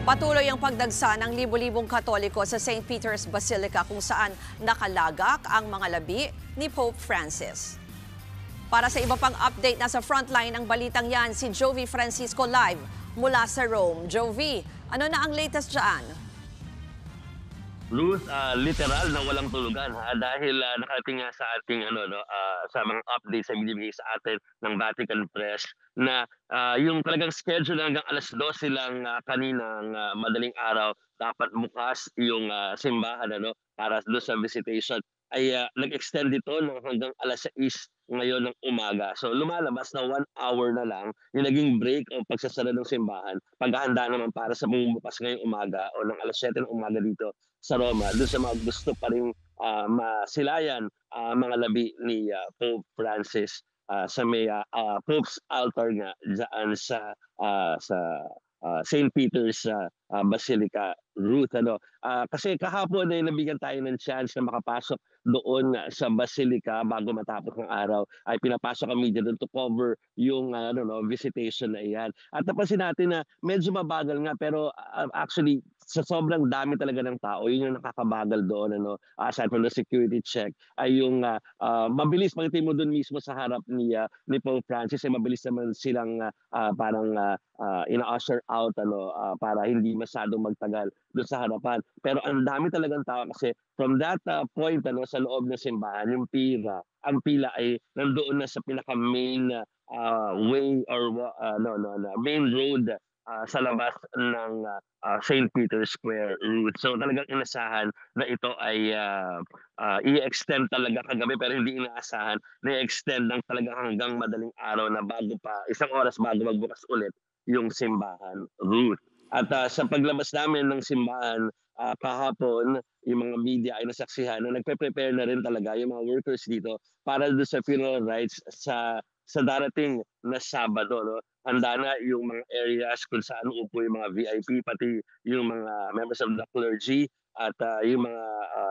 Patuloy ang pagdagsa ng libo-libong Katoliko sa St. Peter's Basilica kung saan nakalagak ang mga labi ni Pope Francis. Para sa iba pang update, nasa frontline ng balitang yan si Jovi Francisco live mula sa Rome. Jovi, ano na ang latest dyan? Ruth, literal na walang tulugan dahil nakarating nga sa ating sa mga updates na binibigay sa atin ng Vatican Press na yung talagang schedule hanggang alas 12 lang kaninang madaling araw dapat bukas yung simbahan para doon sa visitation ay nag-extend ito hanggang alas 6 ngayon ng umaga. So lumalabas na 1 hour na lang yung naging break o pagsasara ng simbahan. Paghahanda naman para sa bumubukas ngayong umaga o ng alas 7 ng umaga dito sa Roma, doon sa mga gusto pa rin masilayan mga labi ni Pope Francis sa may Pope's altar nga dyan sa St. Peter's Basilica, Ruth. Kasi kahapon ay nabigyan tayo ng chance na makapasok doon sa Basilica bago matapos ng araw. Ay pinapasok kami dyan to cover yung visitation na iyan. At napansin natin na medyo mabagal nga pero actually sa sobrang dami talaga ng tao, yun yung nakakabagal doon. Aside from the security check, ay yung mabilis. Pagdating mo doon mismo sa harap ni Pope Francis, ay mabilis naman silang parang ina-usher out para hindi masyadong magtagal doon sa harapan. Pero ang dami talagang tao kasi from that point sa loob ng simbahan, yung ang pila ay nandoon na sa pinaka-main way or main road sa labas ng St. Peter's Square route. So talagang inasahan na ito ay i-extend talaga kagabi pero hindi inaasahan na i-extend ng talagang hanggang madaling araw na isang oras bago magbukas ulit yung simbahan route. At sa paglabas namin ng simbahan kahapon, yung mga media ay nasaksihan na nagpe-prepare na rin talaga yung mga workers dito para doon sa funeral rites sa darating na Sabado. Handa na yung mga areas kung saan upo yung mga VIP, pati yung mga members of the clergy at yung mga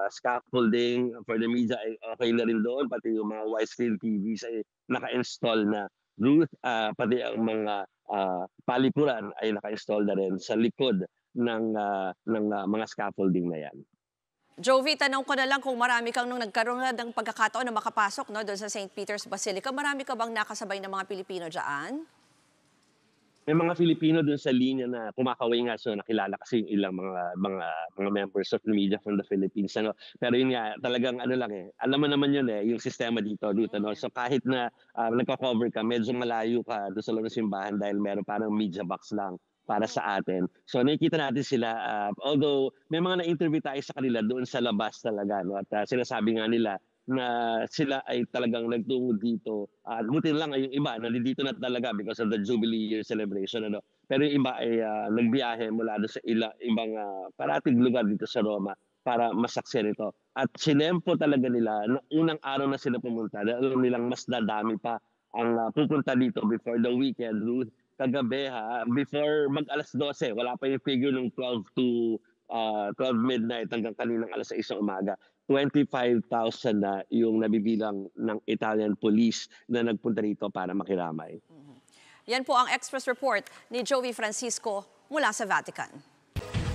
scaffolding for the media ay okay na rin doon, pati yung mga widescreen TVs ay naka-install na. Ruth, pati ang mga palikuran ay naka-install na rin sa likod ng mga scaffolding na yan. Jovi, tanong ko na lang kung marami kang nung nagkaroon ng pagkakataon na makapasok doon sa St. Peter's Basilica, marami ka bang nakasabay ng mga Pilipino dyan? May mga Filipino dun sa linya na kumakaway nga, so nakilala kasi yung ilang mga members of the media from the Philippines. Pero yun nga, talagang alam mo naman yun yung sistema dito, Ruth. So kahit na nagko-cover ka, medyo malayo ka doon sa loob ng simbahan dahil meron parang media box lang para sa atin. So nakikita natin sila, although may mga na-interview tayo sa kanila doon sa labas talaga. At sinasabi nga nila na sila ay talagang nagtungo dito. Buti lang ay yung iba, nandito na talaga because of the Jubilee Year celebration. Pero yung iba ay nagbiyahe mula doon sa ibang parating lugar dito sa Roma para masaksiyan ito. At sinempo talaga nila, na unang araw na sila pumunta, dahil alam nilang mas dadami pa ang pupunta dito before the weekend. Kagabi before mag-alas 12, wala pa yung figure ng 12 midnight hanggang kaninang alas 6 ng umaga. 25,000 na yung nabibilang ng Italian police na nagpunta rito para makiramay. Yan po ang Express Report ni Jovi Francisco mula sa Vatican.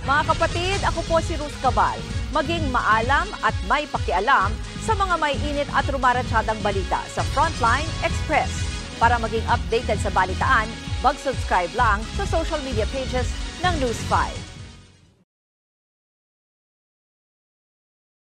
Mga kapatid, ako po si Ruth Cabal. Maging maalam at may pakialam sa mga may init at rumaratsadang balita sa Frontline Express. Para maging updated sa balitaan, mag-subscribe lang sa social media pages ng News 5.